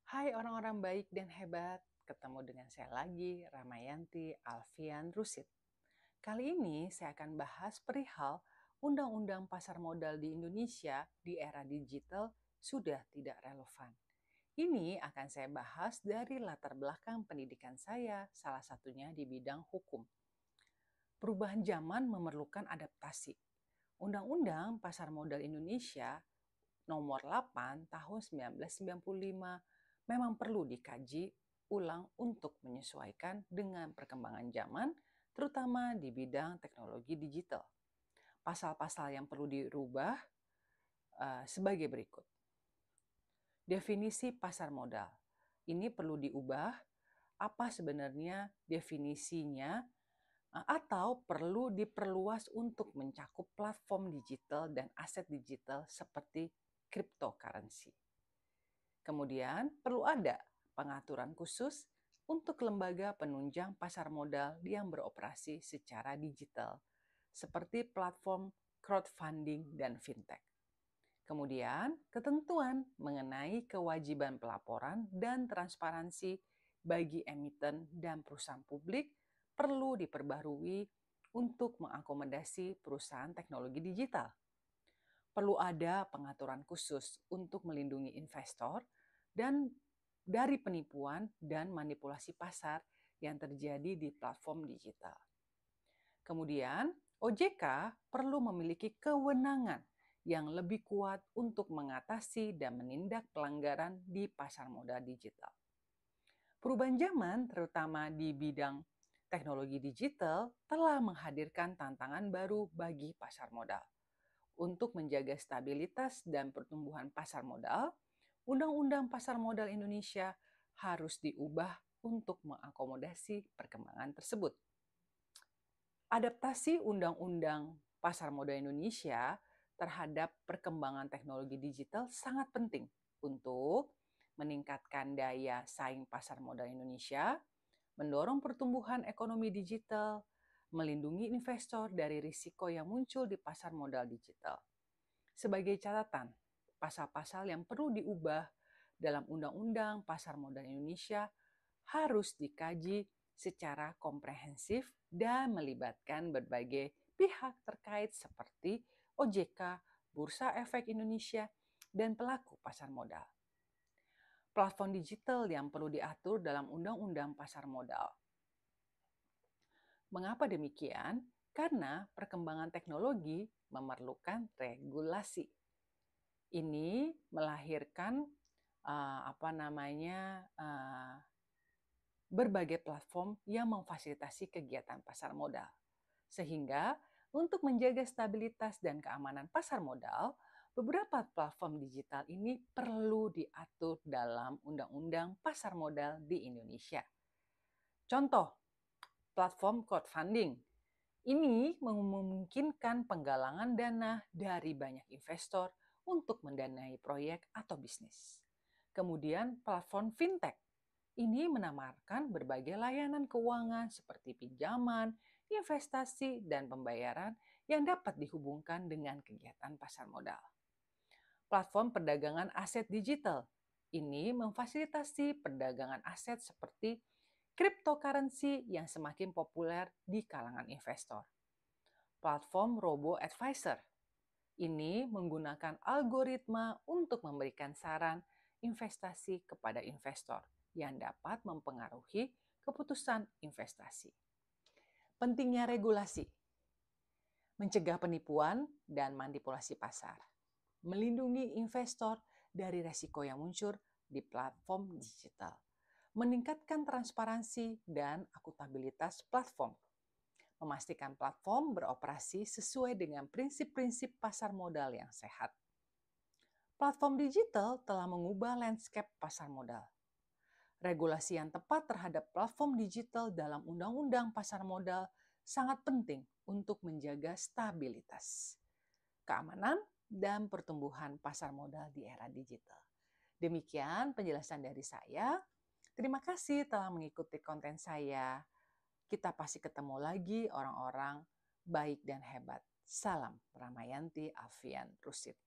Hai orang-orang baik dan hebat, ketemu dengan saya lagi, Ramayanti Alfian Rusid. Kali ini saya akan bahas perihal Undang-Undang Pasar Modal di Indonesia di era digital sudah tidak relevan. Ini akan saya bahas dari latar belakang pendidikan saya, salah satunya di bidang hukum. Perubahan zaman memerlukan adaptasi. Undang-Undang Pasar Modal Indonesia Nomor 8 Tahun 1995 memang perlu dikaji ulang untuk menyesuaikan dengan perkembangan zaman, terutama di bidang teknologi digital. Pasal-pasal yang perlu dirubah sebagai berikut. Definisi pasar modal. Ini perlu diubah, apa sebenarnya definisinya, atau perlu diperluas untuk mencakup platform digital dan aset digital seperti cryptocurrency. Kemudian perlu ada pengaturan khusus untuk lembaga penunjang pasar modal yang beroperasi secara digital, seperti platform crowdfunding dan fintech. Kemudian, ketentuan mengenai kewajiban pelaporan dan transparansi bagi emiten dan perusahaan publik perlu diperbarui untuk mengakomodasi perusahaan teknologi digital. Perlu ada pengaturan khusus untuk melindungi investor dan dari penipuan dan manipulasi pasar yang terjadi di platform digital. Kemudian, OJK perlu memiliki kewenangan yang lebih kuat untuk mengatasi dan menindak pelanggaran di pasar modal digital. Perubahan zaman, terutama di bidang teknologi digital, telah menghadirkan tantangan baru bagi pasar modal. Untuk menjaga stabilitas dan pertumbuhan pasar modal, Undang-Undang Pasar Modal Indonesia harus diubah untuk mengakomodasi perkembangan tersebut. Adaptasi Undang-Undang Pasar Modal Indonesia terhadap perkembangan teknologi digital sangat penting untuk meningkatkan daya saing pasar modal Indonesia, mendorong pertumbuhan ekonomi digital, melindungi investor dari risiko yang muncul di pasar modal digital. Sebagai catatan, pasal-pasal yang perlu diubah dalam Undang-Undang Pasar Modal Indonesia harus dikaji secara komprehensif dan melibatkan berbagai pihak terkait seperti OJK, Bursa Efek Indonesia, dan pelaku pasar modal. Platform digital yang perlu diatur dalam Undang-Undang Pasar Modal. Mengapa demikian? Karena perkembangan teknologi memerlukan regulasi. Ini melahirkan berbagai platform yang memfasilitasi kegiatan pasar modal. Sehingga untuk menjaga stabilitas dan keamanan pasar modal, beberapa platform digital ini perlu diatur dalam Undang-Undang Pasar Modal di Indonesia. Contoh, platform crowdfunding. Ini memungkinkan penggalangan dana dari banyak investor untuk mendanai proyek atau bisnis. Kemudian platform fintech. Ini menawarkan berbagai layanan keuangan seperti pinjaman, investasi, dan pembayaran yang dapat dihubungkan dengan kegiatan pasar modal. Platform perdagangan aset digital. Ini memfasilitasi perdagangan aset seperti cryptocurrency yang semakin populer di kalangan investor. Platform robo-advisor. Ini menggunakan algoritma untuk memberikan saran investasi kepada investor yang dapat mempengaruhi keputusan investasi. Pentingnya regulasi, mencegah penipuan dan manipulasi pasar, melindungi investor dari resiko yang muncul di platform digital, meningkatkan transparansi dan akuntabilitas platform, memastikan platform beroperasi sesuai dengan prinsip-prinsip pasar modal yang sehat. Platform digital telah mengubah landscape pasar modal. Regulasi yang tepat terhadap platform digital dalam Undang-Undang Pasar Modal sangat penting untuk menjaga stabilitas, keamanan, dan pertumbuhan pasar modal di era digital. Demikian penjelasan dari saya. Terima kasih telah mengikuti konten saya. Kita pasti ketemu lagi orang-orang baik dan hebat. Salam Ramayanti Alfian Rusid.